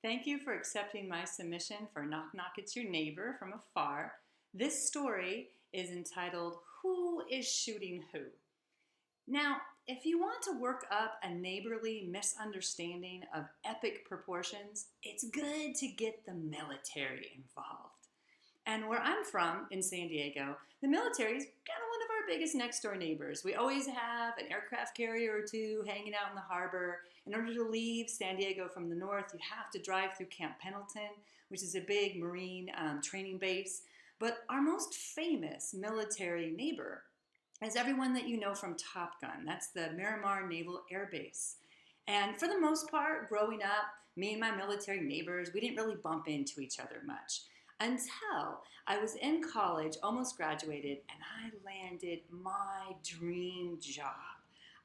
Thank you for accepting my submission for Knock Knock It's Your Neighbor from Afar. This story is entitled Who is Shooting Who? Now, if you want to work up a neighborly misunderstanding of epic proportions, it's good to get the military involved. And where I'm from, in San Diego, the military is kind of one of our biggest next door neighbors. We always have an aircraft carrier or two hanging out in the harbor. In order to leave San Diego from the north, you have to drive through Camp Pendleton, which is a big Marine training base. But our most famous military neighbor is everyone that you know from Top Gun. That's the Miramar Naval Air Base. And for the most part, growing up, me and my military neighbors, we didn't really bump into each other much until I was in college, almost graduated, and I landed my dream job.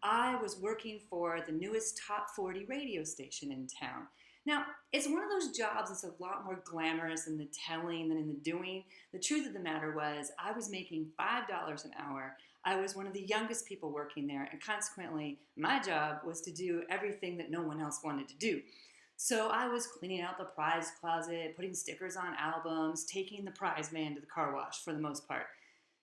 I was working for the newest top 40 radio station in town. Now, it's one of those jobs that's a lot more glamorous in the telling than in the doing. The truth of the matter was, I was making $5 an hour. I was one of the youngest people working there, and consequently, my job was to do everything that no one else wanted to do. So I was cleaning out the prize closet, putting stickers on albums, taking the prize man to the car wash for the most part.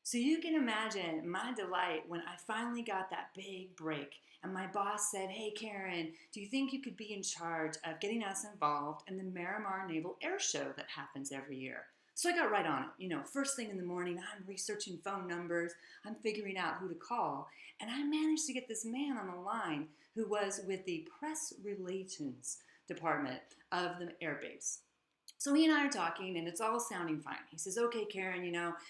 So you can imagine my delight when I finally got that big break and my boss said, "Hey Karen, do you think you could be in charge of getting us involved in the Miramar Naval Air Show that happens every year?" So I got right on it. First thing in the morning, I'm researching phone numbers, I'm figuring out who to call, and I managed to get this man on the line who was with the press relations department of the air base. So he and I are talking, and it's all sounding fine. He says, "Okay, Karen,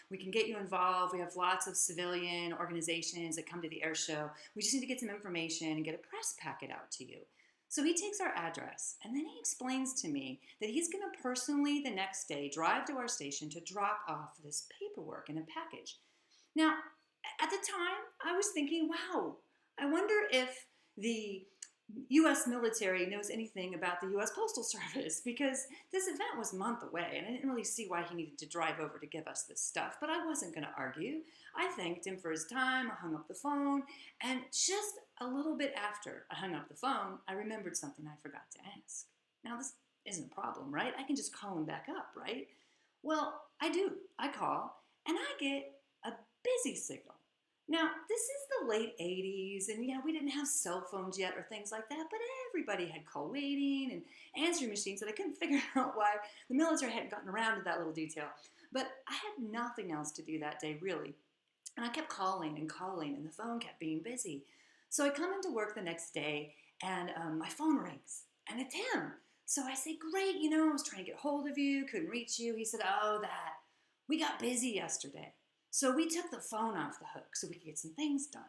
we can get you involved. We have lots of civilian organizations that come to the air show. We just need to get some information and get a press packet out to you." So he takes our address, and then he explains to me that he's going to personally the next day drive to our station to drop off this paperwork in a package. Now, at the time, I was thinking, wow, I wonder if the U.S. military knows anything about the U.S. Postal Service, because this event was a month away and I didn't really see why he needed to drive over to give us this stuff, but I wasn't going to argue. I thanked him for his time, I hung up the phone, and just a little bit after I hung up the phone, I remembered something I forgot to ask. Now, this isn't a problem, right? I can just call him back up, right? Well, I do. I call, and I get a busy signal. Now, this is the late 80s, and we didn't have cell phones yet or things like that, but everybody had call waiting and answering machines that I couldn't figure out why the military hadn't gotten around to that little detail. But I had nothing else to do that day, really. And I kept calling, and the phone kept being busy. So I come into work the next day, and my phone rings, and it's him. So I say, "Great, I was trying to get hold of you, couldn't reach you." He said, "Oh, we got busy yesterday. So we took the phone off the hook so we could get some things done."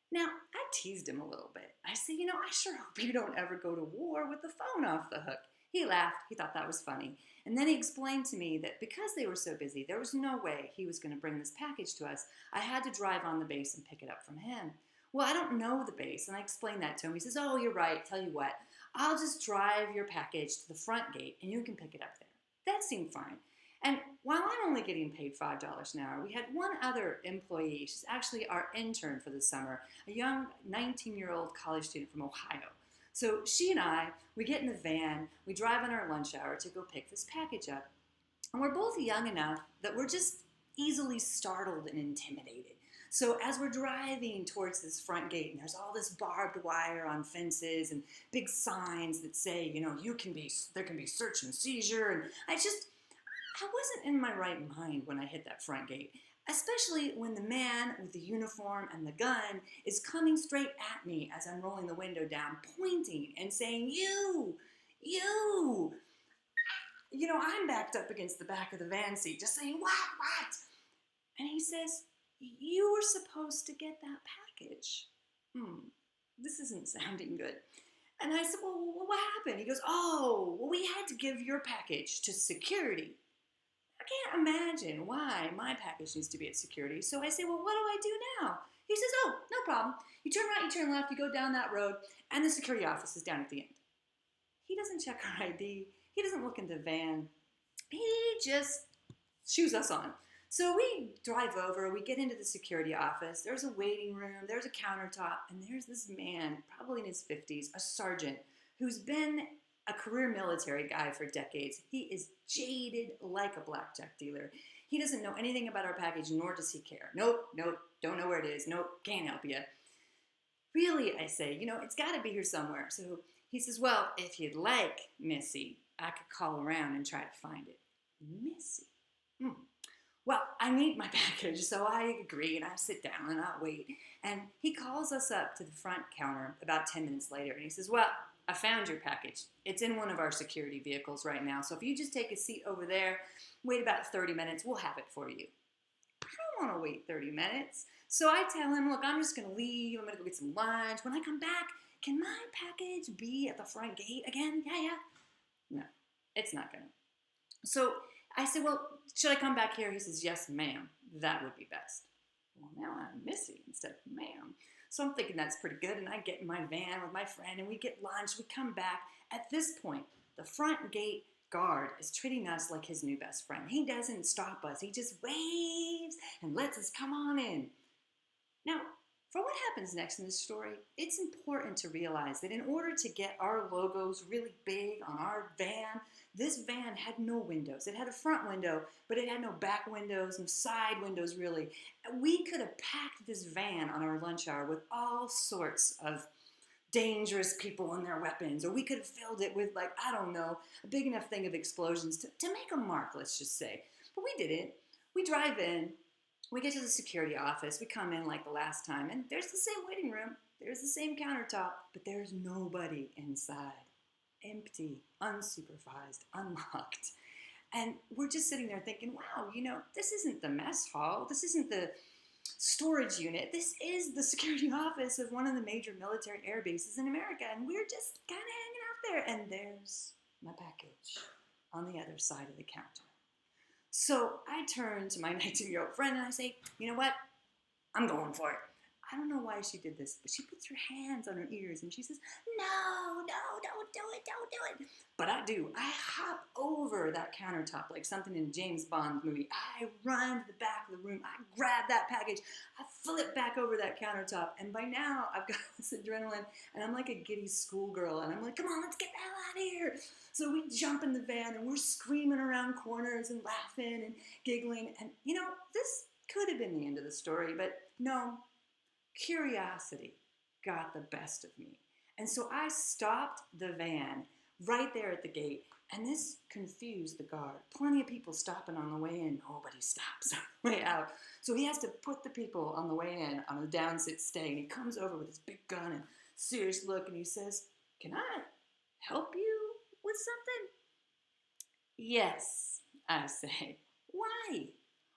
Now, I teased him a little bit. I said, "I sure hope you don't ever go to war with the phone off the hook." He laughed. He thought that was funny. And then he explained to me that because they were so busy, there was no way he was going to bring this package to us. I had to drive on the base and pick it up from him. Well, I don't know the base, and I explained that to him. He says, "Oh, you're right. Tell you what, I'll just drive your package to the front gate, and you can pick it up there." That seemed fine. And while I'm only getting paid $5 an hour, we had one other employee. She's actually our intern for the summer, a young 19-year-old college student from Ohio. So she and I, we get in the van, we drive on our lunch hour to go pick this package up. And we're both young enough that we're just easily startled and intimidated. So as we're driving towards this front gate, and there's all this barbed wire on fences and big signs that say, there can be search and seizure, and I wasn't in my right mind when I hit that front gate, especially when the man with the uniform and the gun is coming straight at me as I'm rolling the window down, pointing and saying, "You. I'm backed up against the back of the van seat, just saying, what? And he says, "You were supposed to get that package." This isn't sounding good. And I said, "Well, what happened?" He goes, "Oh, well, we had to give your package to security." I can't imagine why my package needs to be at security. So I say, "Well, what do I do now?" He says, "Oh, no problem. You turn right, you turn left, you go down that road, and the security office is down at the end." He doesn't check our ID. He doesn't look in the van. He just shoos us on. So we drive over, we get into the security office. There's a waiting room, there's a countertop, and there's this man, probably in his 50s, a sergeant, who's been a career military guy for decades. He is jaded like a blackjack dealer. He doesn't know anything about our package, nor does he care. Nope, nope, don't know where it is. Nope, can't help you. Really, I say, it's got to be here somewhere. So he says, well, if you'd like, Missy, I could call around and try to find it. Missy? Well, I need my package, so I agree, and I sit down, and I wait. And he calls us up to the front counter about 10 minutes later, and he says, well, I found your package. It's in one of our security vehicles right now, so if you just take a seat over there, wait about 30 minutes, we'll have it for you. I don't want to wait 30 minutes. So I tell him, look, I'm just going to leave. I'm going to go get some lunch. When I come back, can my package be at the front gate again? Yeah. No, it's not going to. So I said, well, should I come back here? He says, yes, ma'am. That would be best. Well, now I'm Missy instead of ma'am. So I'm thinking that's pretty good. And I get in my van with my friend and we get lunch. We come back. At this point, the front gate guard is treating us like his new best friend. He doesn't stop us. He just waves and lets us come on in. Now, for what happens next in this story, it's important to realize that in order to get our logos really big on our van, this van had no windows. It had a front window, but it had no back windows, no side windows really. We could have packed this van on our lunch hour with all sorts of dangerous people and their weapons, or we could have filled it with, like, I don't know, a big enough thing of explosions to make a mark, let's just say. But we didn't. We drive in. We get to the security office. We come in like the last time, and there's the same waiting room. There's the same countertop, but there's nobody inside. Empty, unsupervised, unlocked. And we're just sitting there thinking, wow, this isn't the mess hall. This isn't the storage unit. This is the security office of one of the major military air bases in America, and we're just kind of hanging out there. And there's my package on the other side of the counter. So I turn to my 19-year-old friend and I say, you know what? I'm going for it. I don't know why she did this, but she puts her hands on her ears and she says, no, don't do it. But I do. I hop over that countertop like something in a James Bond movie. I run to the back of the room. I grab that package. I flip back over that countertop. And by now, I've got this adrenaline and I'm like a giddy schoolgirl. And I'm like, come on, let's get the hell out of here. So we jump in the van and we're screaming around corners and laughing and giggling. And, this could have been the end of the story, but no. Curiosity got the best of me. And so I stopped the van right there at the gate, and this confused the guard. Plenty of people stopping on the way in. Nobody stops on the way out. So he has to put the people on the way in on a downsit stay, and he comes over with his big gun and serious look, and he says, can I help you with something? Yes, I say. Why?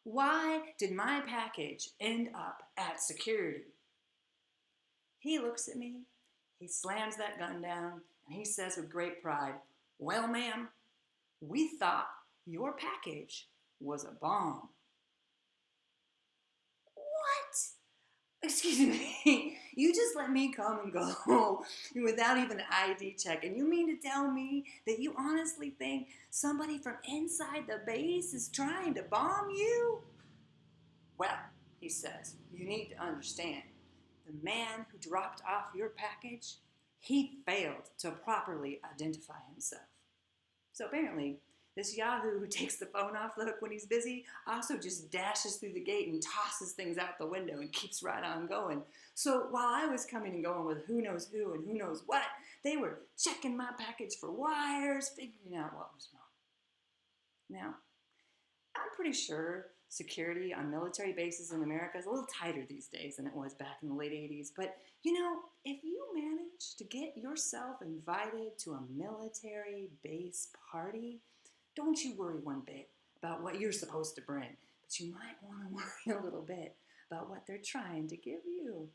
Why did my package end up at security? He looks at me, he slams that gun down, and he says with great pride, well, ma'am, we thought your package was a bomb. What? Excuse me, you just let me come and go without even an ID check, and you mean to tell me that you honestly think somebody from inside the base is trying to bomb you? Well, he says, you need to understand. The man who dropped off your package, he failed to properly identify himself. So apparently, this yahoo who takes the phone off the hook when he's busy also just dashes through the gate and tosses things out the window and keeps right on going. So while I was coming and going with who knows who and who knows what, they were checking my package for wires, figuring out what was wrong. Now, I'm pretty sure security on military bases in America is a little tighter these days than it was back in the late 80s. But, if you manage to get yourself invited to a military base party, don't you worry one bit about what you're supposed to bring. But you might want to worry a little bit about what they're trying to give you.